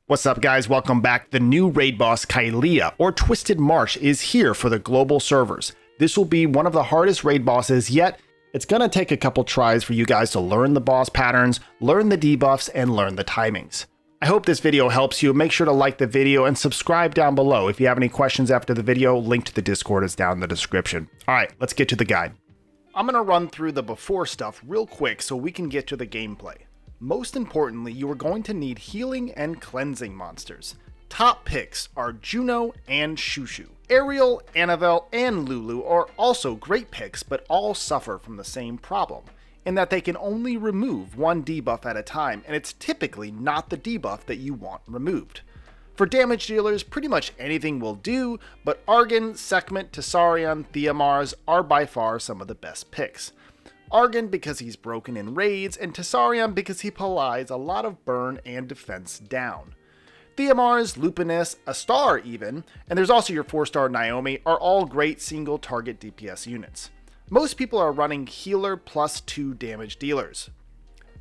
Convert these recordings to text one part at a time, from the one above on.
What's up, guys? Welcome back. The new raid boss, Kalia, or Twisted Marsh, is here for the global servers. This will be one of the hardest raid bosses yet. It's gonna take a couple tries for you guys to learn the boss patterns, learn the debuffs, and learn the timings. I hope this video helps you. Make sure to like the video and subscribe down below. If you have any questions after the video, link to the Discord is down in the description. All right, let's get to the guide. I'm gonna run through the before stuff real quick so we can get to the gameplay. Most importantly, you are going to need healing and cleansing monsters. Top picks are Juno and Shushu. Ariel, Annabelle, and Lulu are also great picks, but all suffer from the same problem, in that they can only remove one debuff at a time, and it's typically not the debuff that you want removed. For damage dealers, pretty much anything will do, but Argon, Sekhmet, Tessarion, Theomars are by far some of the best picks. Argon because he's broken in raids, and Tessarion because he applies a lot of burn and defense down. Theomars, Lupinus, Astar even, and there's also your 4-star Naomi, are all great single target DPS units. Most people are running healer plus 2 damage dealers.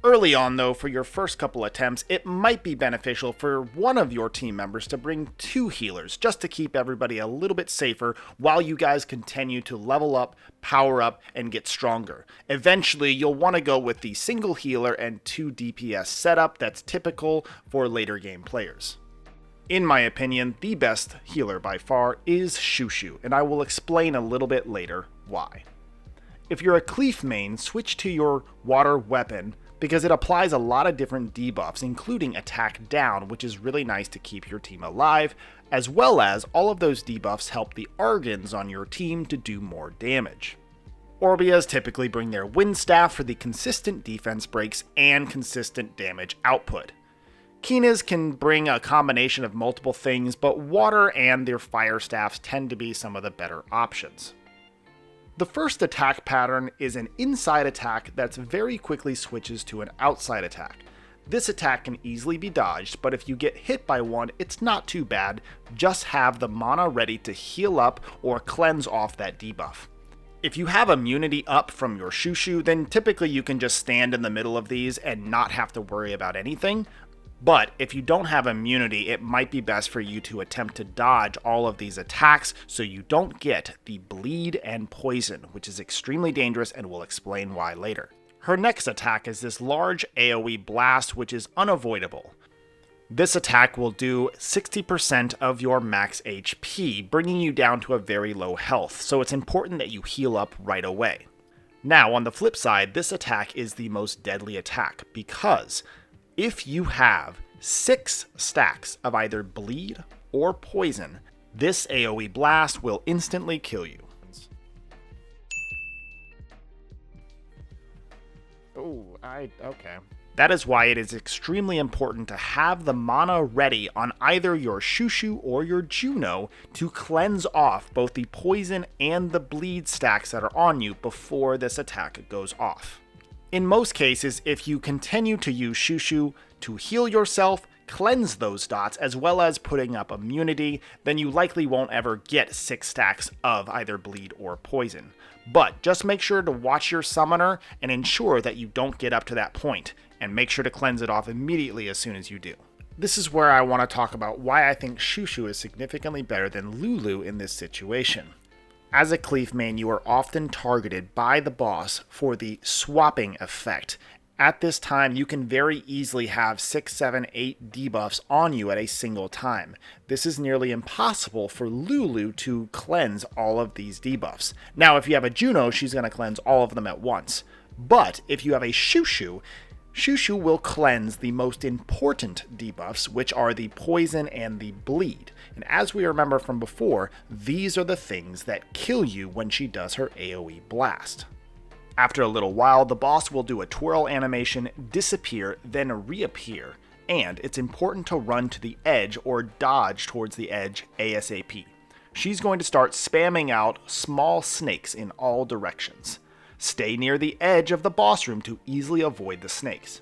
Early on though, for your first couple attempts, it might be beneficial for one of your team members to bring 2 healers, just to keep everybody a little bit safer while you guys continue to level up, power up, and get stronger. Eventually, you'll want to go with the single healer and 2 DPS setup that's typical for later game players. In my opinion, the best healer by far is Shushu, and I will explain a little bit later why. If you're a Cleef main, switch to your water weapon, because it applies a lot of different debuffs, including attack down, which is really nice to keep your team alive, as well as all of those debuffs help the Argons on your team to do more damage. Orbias typically bring their wind staff for the consistent defense breaks and consistent damage output. Kinas can bring a combination of multiple things, but water and their fire staffs tend to be some of the better options. The first attack pattern is an inside attack that very quickly switches to an outside attack. This attack can easily be dodged, but if you get hit by one, it's not too bad. Just have the mana ready to heal up or cleanse off that debuff. If you have immunity up from your Shushu, then typically you can just stand in the middle of these and not have to worry about anything. But if you don't have immunity, it might be best for you to attempt to dodge all of these attacks so you don't get the bleed and poison, which is extremely dangerous, and we'll explain why later. Her next attack is this large AoE blast, which is unavoidable. This attack will do 60% of your max HP, bringing you down to a very low health, so it's important that you heal up right away. Now, on the flip side, this attack is the most deadly attack, because if you have 6 stacks of either bleed or poison, this AoE blast will instantly kill you. Okay. That is why it is extremely important to have the mana ready on either your Shushu or your Juno to cleanse off both the poison and the bleed stacks that are on you before this attack goes off. In most cases, if you continue to use Shushu to heal yourself, cleanse those dots, as well as putting up immunity, then you likely won't ever get 6 stacks of either bleed or poison. But just make sure to watch your summoner and ensure that you don't get up to that point, and make sure to cleanse it off immediately as soon as you do. This is where I want to talk about why I think Shushu is significantly better than Lulu in this situation. As a Cleef main, you are often targeted by the boss for the swapping effect. At this time, you can very easily have 6, 7, 8 debuffs on you at a single time. This is nearly impossible for Lulu to cleanse all of these debuffs. Now, if you have a Juno, she's going to cleanse all of them at once. But if you have a Shushu, Shushu will cleanse the most important debuffs, which are the poison and the bleed. And as we remember from before, these are the things that kill you when she does her AoE blast. After a little while, the boss will do a twirl animation, disappear, then reappear, and it's important to run to the edge or dodge towards the edge ASAP. She's going to start spamming out small snakes in all directions. Stay near the edge of the boss room to easily avoid the snakes.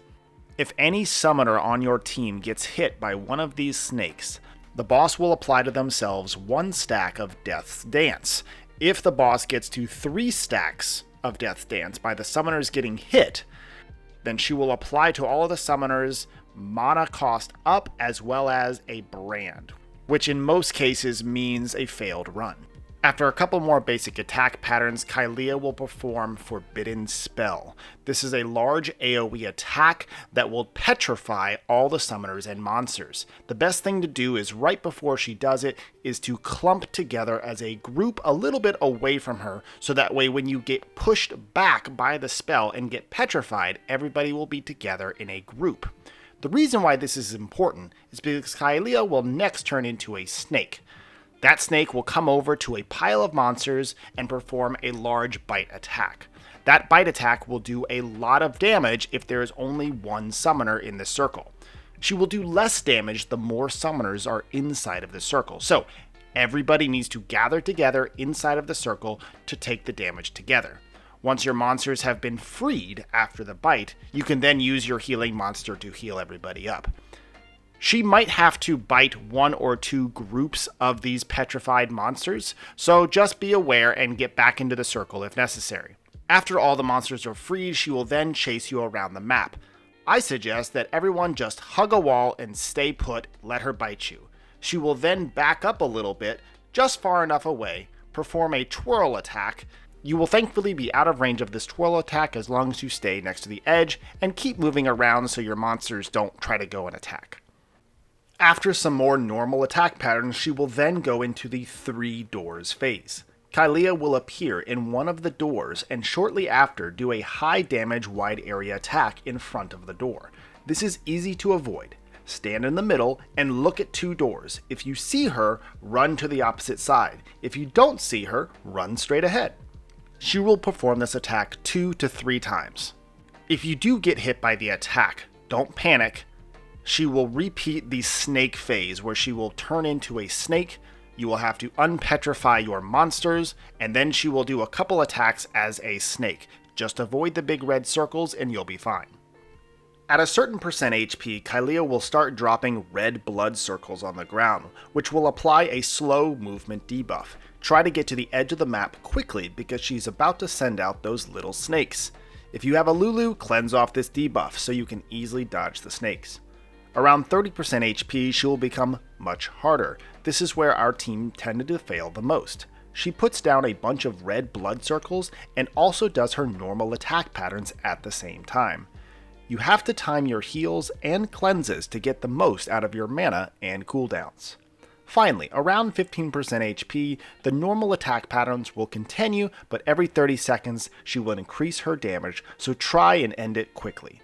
If any summoner on your team gets hit by one of these snakes, the boss will apply to themselves 1 stack of Death's Dance. If the boss gets to 3 stacks of Death's Dance by the summoners getting hit, then she will apply to all of the summoners mana cost up, as well as a brand, which in most cases means a failed run. After a couple more basic attack patterns, Kylea will perform Forbidden Spell. This is a large AoE attack that will petrify all the summoners and monsters. The best thing to do is right before she does it is to clump together as a group a little bit away from her, so that way when you get pushed back by the spell and get petrified, everybody will be together in a group. The reason why this is important is because Kylea will next turn into a snake. That snake will come over to a pile of monsters and perform a large bite attack. That bite attack will do a lot of damage if there is only one summoner in the circle. She will do less damage the more summoners are inside of the circle. So everybody needs to gather together inside of the circle to take the damage together. Once your monsters have been freed after the bite, you can then use your healing monster to heal everybody up. She might have to bite one or two groups of these petrified monsters, so just be aware and get back into the circle if necessary. After all the monsters are freed, she will then chase you around the map. I suggest that everyone just hug a wall and stay put, let her bite you. She will then back up a little bit, just far enough away, perform a twirl attack. You will thankfully be out of range of this twirl attack as long as you stay next to the edge and keep moving around so your monsters don't try to go and attack. After some more normal attack patterns, she will then go into the 3 doors phase. Kylea will appear in one of the doors and shortly after do a high damage wide area attack in front of the door. This is easy to avoid. Stand in the middle and look at 2 doors. If you see her, run to the opposite side. If you don't see her, run straight ahead. She will perform this attack 2 to 3 times. If you do get hit by the attack, don't panic. She will repeat the snake phase where she will turn into a snake. You will have to unpetrify your monsters, and then she will do a couple attacks as a snake. Just avoid the big red circles and you'll be fine. At a certain percent HP, Kylea will start dropping red blood circles on the ground, which will apply a slow movement debuff. Try to get to the edge of the map quickly because she's about to send out those little snakes. If you have a Lulu, cleanse off this debuff so you can easily dodge the snakes. Around 30% HP, she will become much harder. This is where our team tended to fail the most. She puts down a bunch of red blood circles and also does her normal attack patterns at the same time. You have to time your heals and cleanses to get the most out of your mana and cooldowns. Finally, around 15% HP, the normal attack patterns will continue, but every 30 seconds she will increase her damage, so try and end it quickly.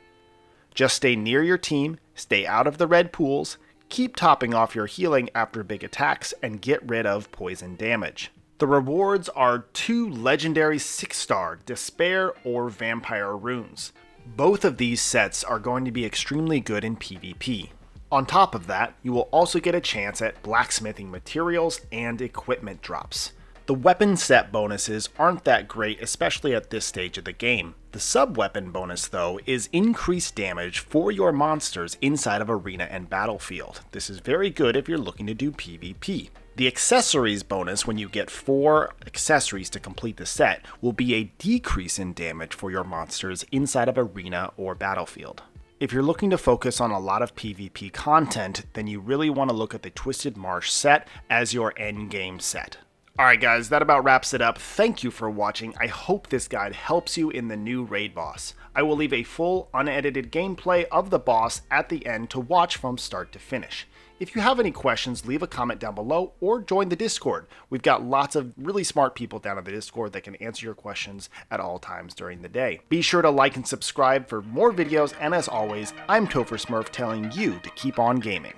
Just stay near your team, stay out of the red pools, keep topping off your healing after big attacks, and get rid of poison damage. The rewards are 2 legendary 6-star Despair or Vampire runes. Both of these sets are going to be extremely good in PvP. On top of that, you will also get a chance at blacksmithing materials and equipment drops. The weapon set bonuses aren't that great, especially at this stage of the game. The sub-weapon bonus, though, is increased damage for your monsters inside of arena and battlefield. This is very good if you're looking to do PvP. The accessories bonus, when you get 4 accessories to complete the set, will be a decrease in damage for your monsters inside of arena or battlefield. If you're looking to focus on a lot of PvP content, then you really want to look at the Twisted Marsh set as your endgame set. Alright guys, that about wraps it up. Thank you for watching. I hope this guide helps you in the new raid boss. I will leave a full, unedited gameplay of the boss at the end to watch from start to finish. If you have any questions, leave a comment down below or join the Discord. We've got lots of really smart people down in the Discord that can answer your questions at all times during the day. Be sure to like and subscribe for more videos, and as always, I'm TopherSmurf telling you to keep on gaming.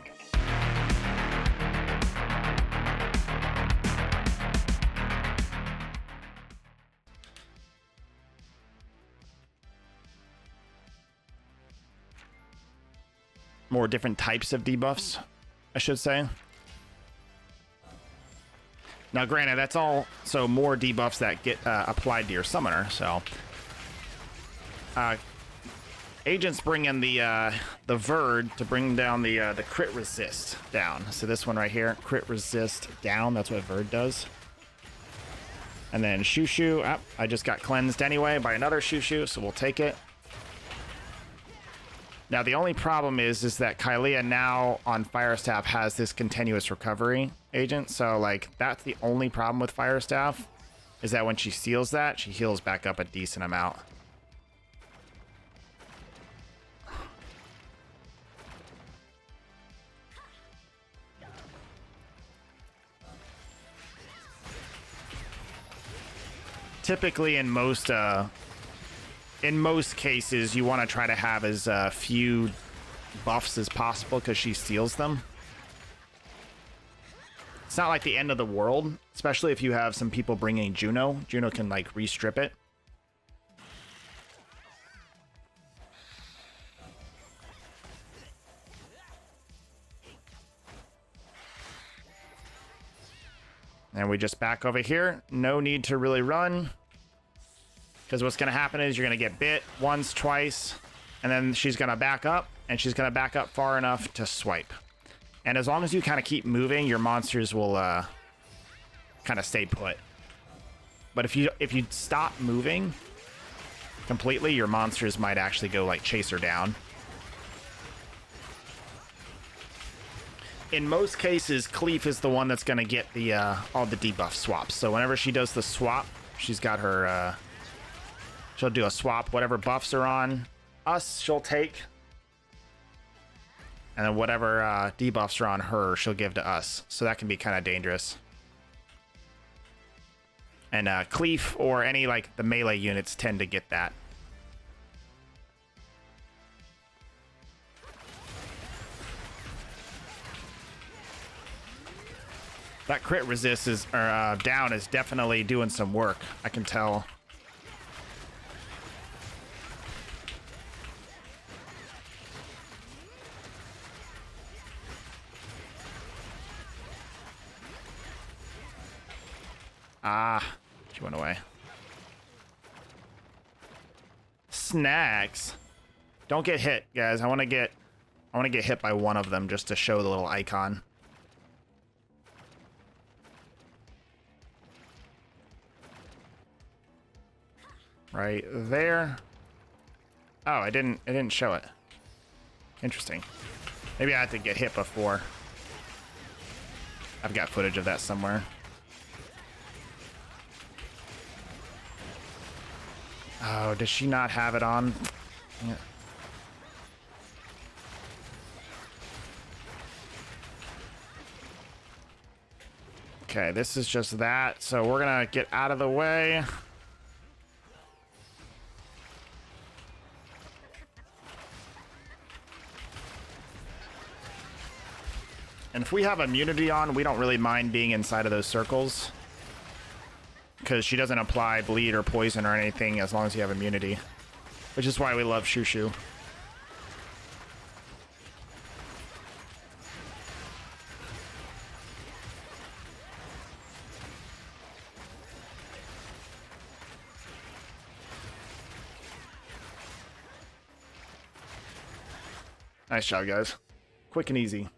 More different types of debuffs, I should say. Now, granted, that's all, so more debuffs that get applied to your summoner, so. Agents bring in the Verd to bring down the crit resist down. So this one right here, crit resist down, that's what Verd does. And then Shushu, I just got cleansed anyway by another Shushu, so we'll take it. Now, the only problem is that Kylea now on Fire Staff has this continuous recovery agent. So, like, that's the only problem with Fire Staff, is that when she seals that, she heals back up a decent amount. Typically, in most cases, you want to try to have as few buffs as possible because she steals them. It's not like the end of the world, especially if you have some people bringing Juno. Juno can, like, re-strip it. And we just back over here. No need to really run. Because what's going to happen is you're going to get bit once, twice, and then she's going to back up, and she's going to back up far enough to swipe. And as long as you kind of keep moving, your monsters will kind of stay put. But if you stop moving completely, your monsters might actually go, like, chase her down. In most cases, Cleef is the one that's going to get the all the debuff swaps. So whenever she does the swap, she's got her... she'll do a swap. Whatever buffs are on us, she'll take. And then whatever debuffs are on her, she'll give to us. So that can be kind of dangerous. And Cleef or any, like, the melee units tend to get that. That crit resist is down is definitely doing some work. I can tell. Ah, she went away. Snacks. Don't get hit, guys. I want to get hit by one of them just to show the little icon. Right there. Oh, it didn't show it. Interesting. Maybe I had to get hit before. I've got footage of that somewhere. Oh, does she not have it on? Yeah. Okay, this is just that, so we're gonna get out of the way. And if we have immunity on, we don't really mind being inside of those circles. Because she doesn't apply bleed or poison or anything as long as you have immunity. Which is why we love Shushu. Nice job, guys. Quick and easy.